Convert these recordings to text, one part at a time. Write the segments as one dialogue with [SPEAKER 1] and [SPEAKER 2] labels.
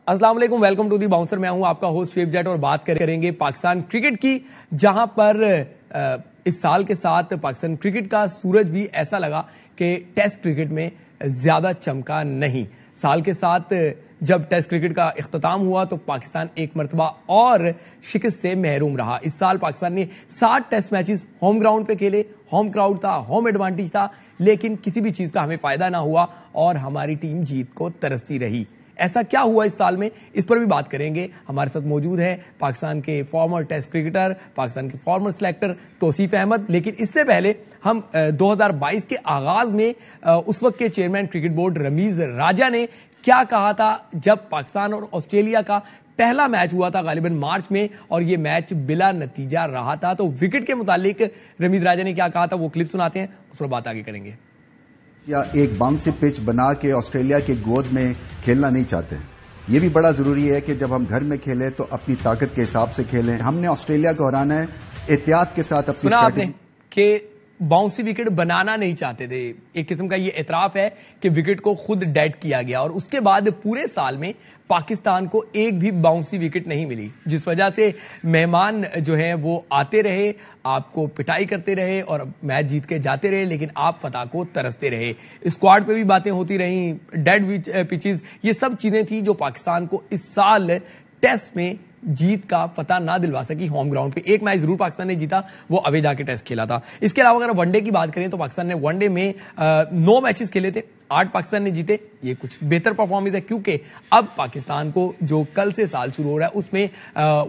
[SPEAKER 1] अस्सलाम वालेकुम, welcome to the bouncer. मैं हूं आपका होस्ट शेब जेट और बात करेंगे पाकिस्तान क्रिकेट की, जहां पर इस साल के साथ पाकिस्तान क्रिकेट का सूरज भी ऐसा लगा कि टेस्ट क्रिकेट में ज्यादा चमका नहीं। साल के साथ जब टेस्ट क्रिकेट का इख्तिताम हुआ तो पाकिस्तान एक मरतबा और शिकस्त से महरूम रहा। इस साल पाकिस्तान ने 7 टेस्ट मैचेस होम ग्राउंड पे खेले, होम क्राउड था, होम एडवांटेज था, लेकिन किसी भी चीज का हमें फायदा ना हुआ और हमारी टीम जीत को तरसती रही। ऐसा क्या हुआ इस साल में, इस पर भी बात करेंगे। हमारे साथ मौजूद है पाकिस्तान के फॉर्मर टेस्ट क्रिकेटर, पाकिस्तान के फॉर्मर सिलेक्टर तौसीफ अहमद। लेकिन इससे पहले हम 2022 के आगाज में उस वक्त के चेयरमैन क्रिकेट बोर्ड रमीज राजा ने क्या कहा था जब पाकिस्तान और ऑस्ट्रेलिया का पहला मैच हुआ था गालिबन मार्च में, और ये मैच बिला नतीजा रहा था। तो विकेट के मुतालिक रमीज राजा ने क्या कहा था वो क्लिप सुनाते हैं, उस पर बात आगे करेंगे।
[SPEAKER 2] या एक बाउंसी पिच बना के ऑस्ट्रेलिया के गोद में खेलना नहीं चाहते। ये भी बड़ा जरूरी है कि जब हम घर में खेलें तो अपनी ताकत के हिसाब से खेलें। हमने ऑस्ट्रेलिया को हराना है एहतियात के साथ। अपनी
[SPEAKER 1] सुना आपने कि बाउंसी विकेट बनाना नहीं चाहते थे। एक किस्म का ये एतराफ है कि विकेट को खुद डेड किया गया, और उसके बाद पूरे साल में पाकिस्तान को एक भी बाउंसी विकेट नहीं मिली, जिस वजह से मेहमान जो है वो आते रहे, आपको पिटाई करते रहे और मैच जीत के जाते रहे, लेकिन आप फतह को तरसते रहे। स्क्वाड पे भी बातें होती रही, डेड पिचेस, ये सब चीजें थी जो पाकिस्तान को इस साल टेस्ट में जीत का फतह ना दिलवा सकी। होम ग्राउंड पे एक मैच जरूर पाकिस्तान ने जीता, वो अवे जाके टेस्ट खेला था। इसके अलावा अगर वनडे की बात करें तो पाकिस्तान ने वनडे में 9 मैचेस खेले थे, 8 पाकिस्तान ने जीते। ये कुछ बेहतर परफॉर्मेंस है, क्योंकि अब पाकिस्तान को जो कल से साल शुरू हो रहा है उसमें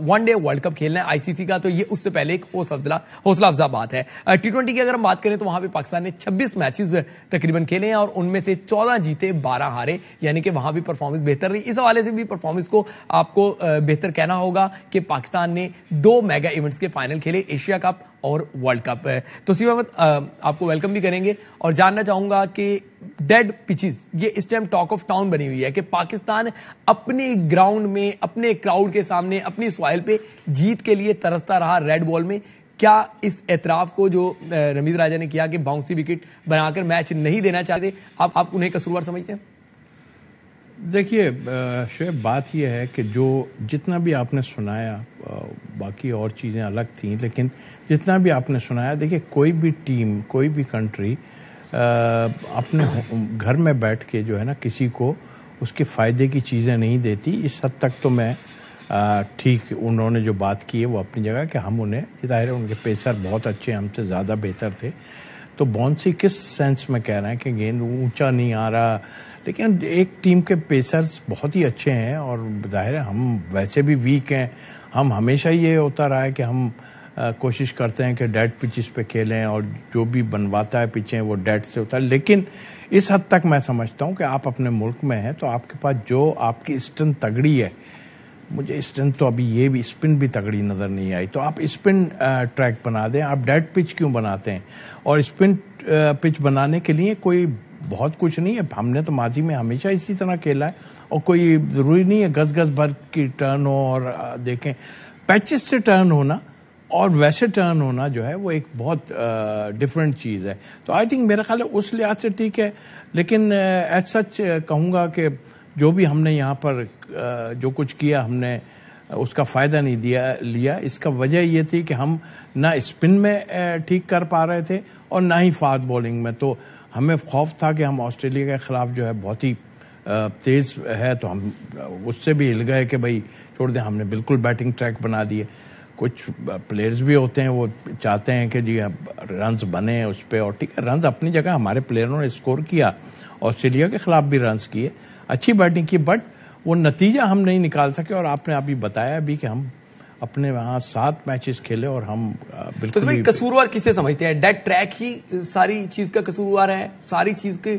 [SPEAKER 1] वनडे वर्ल्ड कप खेलना है आईसीसी का, तो ये उससे पहले एक हौसला अफजा बात है। T20 की अगर हम बात करें तो वहां पे पाकिस्तान ने 26 मैचेस तकरीबन खेले हैं और उनमें से 14 जीते, 12 हारे, यानी कि वहां भी परफॉर्मेंस बेहतर रही। इस हवाले से भी परफॉर्मेंस को आपको बेहतर कहना होगा कि पाकिस्तान ने 2 मेगा इवेंट्स के फाइनल खेले, एशिया कप और वर्ल्ड कप। तो सीमा अहमद, आपको वेलकम भी करेंगे और जानना चाहूंगा कि डेड पिचेस ये इस टाइम टॉक ऑफ टाउन बनी हुई है कि पाकिस्तान अपने ग्राउंड में, अपने क्राउड के सामने, अपनी सॉइल पे जीत के लिए तरसता रहा रेड बॉल में। क्या इस एतराफ को जो रमीज राजा ने किया कि बाउंसी विकेट बनाकर मैच नहीं देना चाहते, आप उन्हें कसूरवार समझते हैं?
[SPEAKER 3] देखिए शोएब, बात यह है कि जो जितना भी आपने सुनाया, बाकी और चीज़ें अलग थीं, लेकिन जितना भी आपने सुनाया, देखिए कोई भी टीम, कोई भी कंट्री अपने घर में बैठ के जो है ना किसी को उसके फ़ायदे की चीज़ें नहीं देती। इस हद तक तो मैं ठीक, उन्होंने जो बात की है वो अपनी जगह कि हम उन्हें, जाहिर है उनके पेसर बहुत अच्छे, हमसे ज़्यादा बेहतर थे, तो बाउंसी किस सेंस में कह रहे हैं कि गेंद ऊंचा नहीं आ रहा, लेकिन एक टीम के पेसर्स बहुत ही अच्छे हैं और जाहिर है हम वैसे भी वीक हैं। हम हमेशा ये होता रहा है कि हम कोशिश करते हैं कि डेड पिचेस पे खेलें और जो भी बनवाता है पिचें वो डेड से होता है, लेकिन इस हद तक मैं समझता हूँ कि आप अपने मुल्क में हैं तो आपके पास जो आपकी स्ट्रेंथ तगड़ी है, मुझे स्ट्रेंथ तो अभी ये भी स्पिन भी तगड़ी नज़र नहीं आई, तो आप स्पिन ट्रैक बना दें। आप डेड पिच क्यों बनाते हैं? और स्पिन पिच बनाने के लिए कोई बहुत कुछ नहीं है, हमने तो माजी में हमेशा इसी तरह खेला है, और कोई ज़रूरी नहीं है गज भर की टर्न हो। और देखें पैचेस से टर्न होना और वैसे टर्न होना जो है वो एक बहुत डिफरेंट चीज़ है। तो आई थिंक मेरा ख्याल है उस लिहाज से ठीक है, लेकिन एज सच कहूँगा कि जो भी हमने यहाँ पर जो कुछ किया हमने उसका फ़ायदा नहीं लिया। इसका वजह ये थी कि हम ना स्पिन में ठीक कर पा रहे थे और ना ही फास्ट बॉलिंग में। तो हमें खौफ था कि हम ऑस्ट्रेलिया के ख़िलाफ़ जो है बहुत ही तेज़ है, तो हम उससे भी हिल गए कि भाई छोड़ दें। हमने बिल्कुल बैटिंग ट्रैक बना दिए। कुछ प्लेयर्स भी होते हैं वो चाहते हैं कि जी रन्स बने उस पर, और ठीक है रन्स अपनी जगह हमारे प्लेयरों ने स्कोर किया, ऑस्ट्रेलिया के खिलाफ भी रन्स किए, अच्छी बैटिंग की, बट वो नतीजा हम नहीं निकाल सके। और आपने अभी बताया भी कि हम अपने वहाँ 7 मैचेस खेले और हम बिल्कुल।
[SPEAKER 1] तो भाई कसूरवार किसे समझते हैं? डेड ट्रैक ही सारी चीज का कसूरवार है? सारी चीज के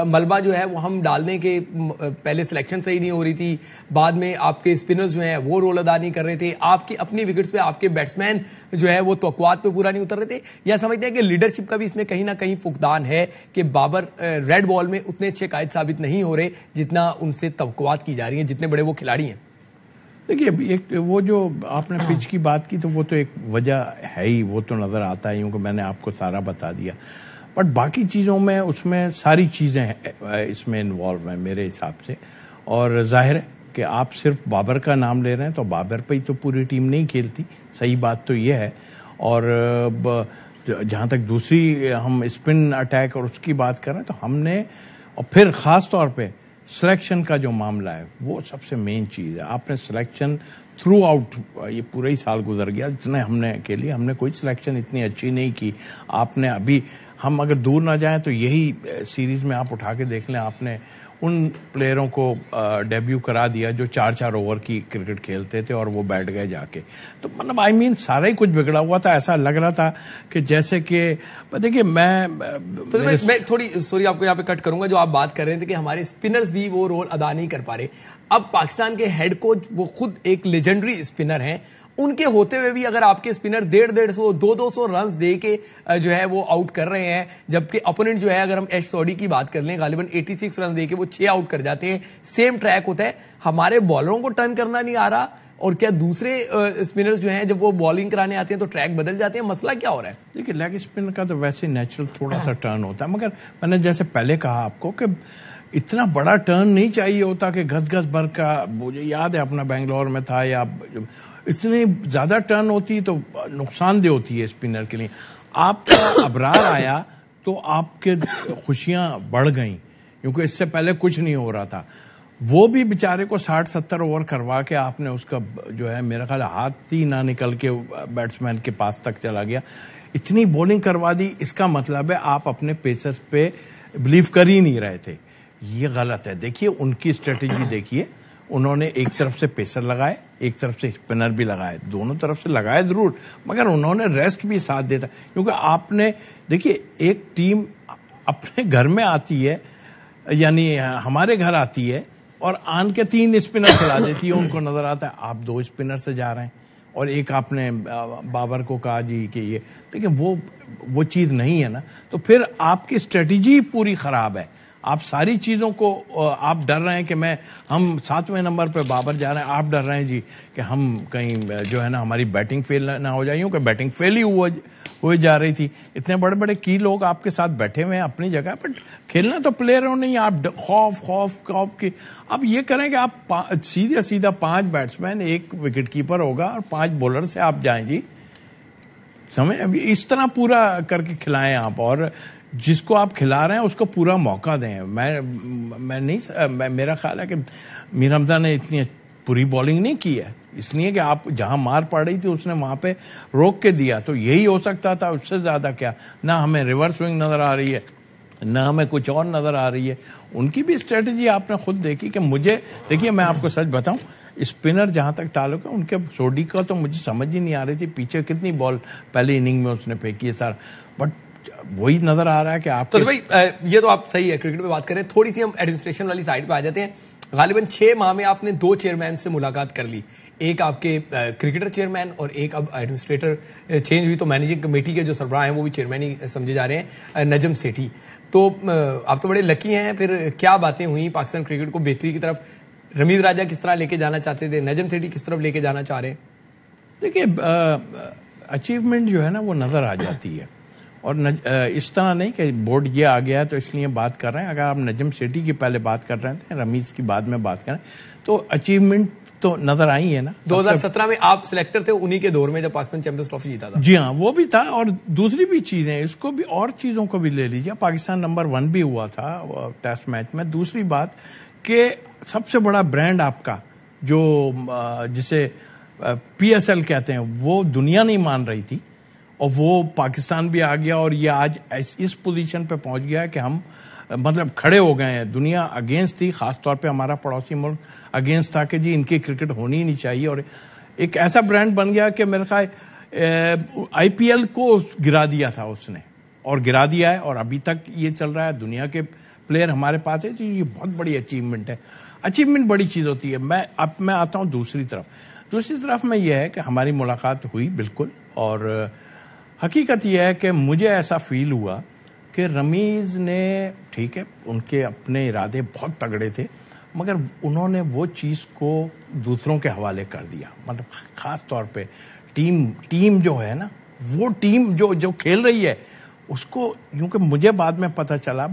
[SPEAKER 1] मलबा जो है वो हम डालने के पहले सिलेक्शन सही नहीं हो रही थी, बाद में आपके स्पिनर्स जो हैं वो रोल अदा नहीं कर रहे थे, आपकी अपनी विकेट्स पे आपके बैट्समैन जो है वो तवक्कुआत पे पूरा नहीं उतर रहे थे, या समझते हैं कि लीडरशिप का भी इसमें कहीं ना कहीं फुकदान है कि बाबर रेड बॉल में उतने अच्छे कायद साबित नहीं हो रहे जितना उनसे तवक्कुआत की जा रही है, जितने बड़े वो खिलाड़ी हैं?
[SPEAKER 3] देखिए एक वो जो आपने पिच की बात की तो वो तो एक वजह है ही, वो तो नज़र आता है, क्योंकि मैंने आपको सारा बता दिया। बट बाकी चीज़ों में उसमें सारी चीज़ें इसमें इन्वॉल्व हैं मेरे हिसाब से, और जाहिर है कि आप सिर्फ बाबर का नाम ले रहे हैं तो बाबर पे ही तो पूरी टीम नहीं खेलती, सही बात तो ये है। और जहां तक दूसरी हम स्पिन अटैक और उसकी बात कर रहे हैं तो हमने, और फिर खास तौर पे सिलेक्शन का जो मामला है वो सबसे मेन चीज है। आपने सिलेक्शन थ्रू आउट, ये पूरा ही साल गुजर गया जितने हमने कोई सिलेक्शन इतनी अच्छी नहीं की। आपने अभी, हम अगर दूर ना जाएं तो यही सीरीज में आप उठा के देख लें, आपने उन प्लेयरों को डेब्यू करा दिया जो 4-4 ओवर की क्रिकेट खेलते थे और वो बैठ गए जाके। तो मतलब सारा ही कुछ बिगड़ा हुआ था। ऐसा लग रहा था कि जैसे कि देखिए
[SPEAKER 1] मैं थोड़ी सॉरी आपको यहाँ पे कट करूंगा। जो आप बात कर रहे थे कि हमारे स्पिनर्स भी वो रोल अदा नहीं कर पा रहे, अब पाकिस्तान के हेड कोच वो खुद एक लेजेंडरी स्पिनर हैं, उनके होते हुए भी अगर आपके स्पिनर 150-150, 200-200 रन दे के जो है वो आउट कर रहे हैं, जबकि अपोनेंट जो है, अगर हम एश सौडी की बात कर लें, गालिबन 86 रन दे के वो 6 आउट कर जाते हैं। सेम ट्रैक होता है, हमारे बॉलरों को टर्न करना नहीं आ रहा। और क्या दूसरे स्पिनर्स जो हैं जब वो बॉलिंग कराने आते हैं तो ट्रैक बदल जाते हैं? मसला क्या हो रहा है?
[SPEAKER 3] देखिए, लेग स्पिनर का तो वैसे नेचुरल थोड़ा सा टर्न होता है, मगर मैंने जैसे पहले कहा आपको कि इतना बड़ा टर्न नहीं चाहिए होता कि घस भर का। मुझे याद है अपना बेंगलोर में था, या इतनी ज्यादा टर्न होती तो नुकसानदेह होती है स्पिनर के लिए। आपका अबरार आया तो आपके खुशियां बढ़ गई, क्योंकि इससे पहले कुछ नहीं हो रहा था। वो भी बेचारे को 60-70 ओवर करवा के आपने उसका जो है, मेरा ख्याल हाथ ही ना निकल के बैट्समैन के पास तक चला गया। इतनी बॉलिंग करवा दी, इसका मतलब है आप अपने पेसर्स पे बिलीव कर ही नहीं रहे थे। ये गलत है। देखिए उनकी स्ट्रेटेजी देखिए, उन्होंने एक तरफ से पेसर लगाए, एक तरफ से स्पिनर भी लगाए, दोनों तरफ से लगाए जरूर, मगर उन्होंने रेस्ट भी साथ देता। क्योंकि आपने देखिए, एक टीम अपने घर में आती है, यानी हमारे घर आती है और आन के 3 स्पिनर खिला देती है, उनको नजर आता है आप 2 स्पिनर से जा रहे हैं, और एक आपने बाबर को कहा जी कि ये, लेकिन वो चीज नहीं है ना। तो फिर आपकी स्ट्रेटेजी पूरी खराब है। आप सारी चीजों को, आप डर रहे हैं कि हम 7वें नंबर पे बाबर जा रहे हैं, आप डर रहे हैं जी कि हम कहीं जो है ना हमारी बैटिंग फेल ना हो जाए, क्योंकि बैटिंग फेल ही हुए जा रही थी। इतने बड़े बड़े की लोग आपके साथ बैठे हुए हैं अपनी जगह, बट खेलना तो प्लेयरों ने ही। आप खौफ की अब ये करें कि आप सीधा 5 बैट्समैन, 1 विकेट कीपर होगा और 5 बॉलर से आप जाएं जी, समय अभी इस तरह पूरा करके खिलाएं आप, और जिसको आप खिला रहे हैं उसको पूरा मौका दें। मेरा ख्याल है कि मीर हमजा ने इतनी पूरी बॉलिंग नहीं की है, इसलिए कि आप जहां मार पड़ रही थी उसने वहां पे रोक के दिया, तो यही हो सकता था। उससे ज्यादा क्या, ना हमें रिवर्स स्विंग नजर आ रही है, ना हमें कुछ और नजर आ रही है। उनकी भी स्ट्रेटेजी आपने खुद देखी कि देखिए मैं आपको सच बताऊं, स्पिनर जहां तक ताल्लुक है, उनके सोडी का तो मुझे समझ ही नहीं आ रही थी पीछे कितनी बॉल पहली इनिंग में उसने फेंकी है सर, बट वही नजर आ रहा है कि आप
[SPEAKER 1] तो भाई ये तो आप सही है, क्रिकेट पे बात करें, थोड़ी सी हम एडमिनिस्ट्रेशन वाली साइड पे आ जाते हैं। गालिबन 6 माह में आपने 2 चेयरमैन से मुलाकात कर ली, एक आपके क्रिकेटर चेयरमैन और एक अब एडमिनिस्ट्रेटर चेंज हुई, तो मैनेजिंग कमेटी के जो सरबराह हैं वो भी चेयरमैन ही समझे जा रहे हैं, नजम सेठी। तो आप तो बड़े लकी हैं। फिर क्या बातें हुई पाकिस्तान क्रिकेट को बेहतरी की तरफ? रमीज राजा किस तरह लेके जाना चाहते थे, नजम सेठी किस तरफ लेके जाना चाह रहे हैं?
[SPEAKER 3] देखिए अचीवमेंट जो है ना वो नजर आ जाती है, और इस तरह नहीं कि बोर्ड ये आ गया तो इसलिए बात कर रहे हैं। अगर आप नजम सेठी की पहले बात कर रहे थे, रमीज की बाद में बात करें, तो अचीवमेंट तो नजर आई है ना।
[SPEAKER 1] 2017 में आप सिलेक्टर थे, उन्हीं के दौर में जब पाकिस्तान चैंपियंस ट्रॉफी जीता था।
[SPEAKER 3] जी हाँ, वो भी था, और दूसरी भी चीजें, इसको भी और चीजों को भी ले लीजिए। पाकिस्तान नंबर 1 भी हुआ था टेस्ट मैच में। दूसरी बात कि सबसे बड़ा ब्रांड आपका जो जिसे PSL कहते हैं, वो दुनिया नहीं मान रही थी, और वो पाकिस्तान भी आ गया, और ये आज इस पोजीशन पे पहुंच गया है कि हम मतलब खड़े हो गए हैं। दुनिया अगेंस्ट थी, खासतौर पे हमारा पड़ोसी मुल्क अगेंस्ट था कि जी इनकी क्रिकेट होनी ही नहीं चाहिए, और एक ऐसा ब्रांड बन गया कि मेरे ख्याल IPL को गिरा दिया था उसने, और गिरा दिया है, और अभी तक ये चल रहा है। दुनिया के प्लेयर हमारे पास है जी, ये बहुत बड़ी अचीवमेंट है। अचीवमेंट बड़ी चीज होती है। अब मैं आता हूं दूसरी तरफ में यह है कि हमारी मुलाकात हुई बिल्कुल, और हकीकत यह है कि मुझे ऐसा फील हुआ कि रमीज ने, ठीक है उनके अपने इरादे बहुत तगड़े थे, मगर उन्होंने वो चीज को दूसरों के हवाले कर दिया। मतलब खास तौर पे टीम जो है ना, वो टीम जो खेल रही है उसको, क्योंकि मुझे बाद में पता चला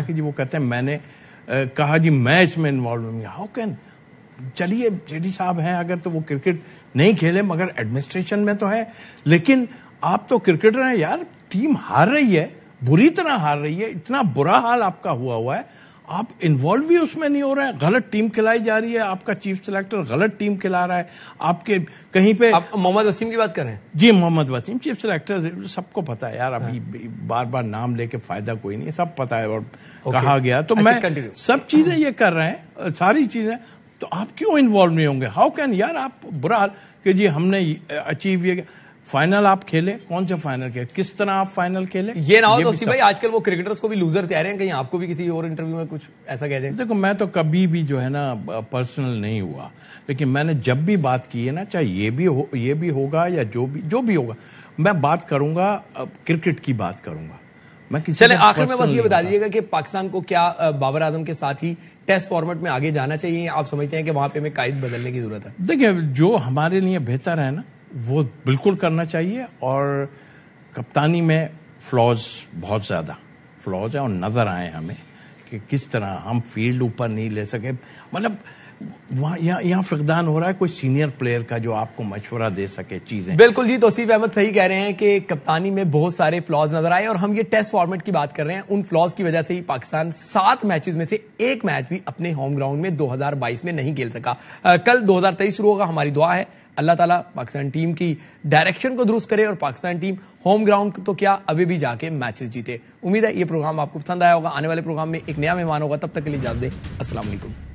[SPEAKER 3] कि जी वो कहते हैं मैंने कहा जी मैं इसमें इन्वॉल्व हूँ। चलिए जेडी साहब हैं अगर तो वो क्रिकेट नहीं खेले मगर एडमिनिस्ट्रेशन में तो है, लेकिन आप तो क्रिकेटर हैं यार, टीम हार रही है, बुरी तरह हार रही है, इतना बुरा हाल आपका हुआ है, आप इन्वॉल्व भी उसमें नहीं हो रहे हैं, गलत टीम खिलाई जा रही है, आपका चीफ सिलेक्टर गलत टीम खिला रहा है, आपके कहीं पे
[SPEAKER 1] आप मोहम्मद वसीम की बात कर रहे हैं?
[SPEAKER 3] जी, मोहम्मद वसीम चीफ सिलेक्टर, सबको पता है यार, अभी बार बार नाम लेके फायदा कोई नहीं, सब पता है और कहा गया, तो मैं सब चीजें ये कर रहे हैं, सारी चीजें, तो आप क्यों इन्वॉल्व नहीं होंगे? हाउ कैन यार, आप बुरा हाल कि जी हमने अचीव ये, फाइनल आप खेले, कौन सा फाइनल खेले, किस तरह आप फाइनल खेले?
[SPEAKER 1] ये ना हो तो भाई आजकल वो क्रिकेटर्स को भी लूजर तैयार हैं, कहीं आपको भी किसी और इंटरव्यू में कुछ ऐसा कह दें?
[SPEAKER 3] देखो मैं तो कभी भी जो है ना पर्सनल नहीं हुआ, लेकिन मैंने जब भी बात की है ना, चाहे ये भी होगा या जो भी होगा, मैं बात करूंगा, क्रिकेट की बात करूंगा मैं।
[SPEAKER 1] चले आखिर में बस ये बता दीजिएगा कि पाकिस्तान को क्या बाबर आजम के साथ ही टेस्ट फॉर्मेट में आगे जाना चाहिए, आप समझते हैं कि वहां पे हमें कायद बदलने की जरूरत है?
[SPEAKER 3] देखिए जो हमारे लिए बेहतर है ना वो बिल्कुल करना चाहिए, और कप्तानी में बहुत ज्यादा फ्लॉज है और नजर आए हमें कि किस तरह हम फील्ड ऊपर नहीं ले सके, मतलब वहाँ यहाँ फकदान हो रहा है कोई सीनियर प्लेयर का जो आपको मशवरा दे सके चीजें।
[SPEAKER 1] बिल्कुल जी, तौसीफ अहमद सही कह रहे हैं कि कप्तानी में बहुत सारे फ्लॉज नजर आए, और हम ये टेस्ट फॉर्मेट की बात कर रहे हैं, उन फ्लॉज की वजह से ही पाकिस्तान 7 मैचेस में से एक मैच भी अपने होम ग्राउंड में 2022 में नहीं खेल सका। कल 2023 शुरू होगा, हमारी दुआ है अल्लाह ताला पाकिस्तान टीम की डायरेक्शन को दुरुस्त करे और पाकिस्तान टीम होम ग्राउंड तो क्या अभी भी जाके मैचेस जीते। उम्मीद है ये प्रोग्राम आपको पसंद आया होगा, आने वाले प्रोग्राम में एक नया मेहमान होगा, तब तक के लिए इजाजत दें, अस्सलाम वालेकुम।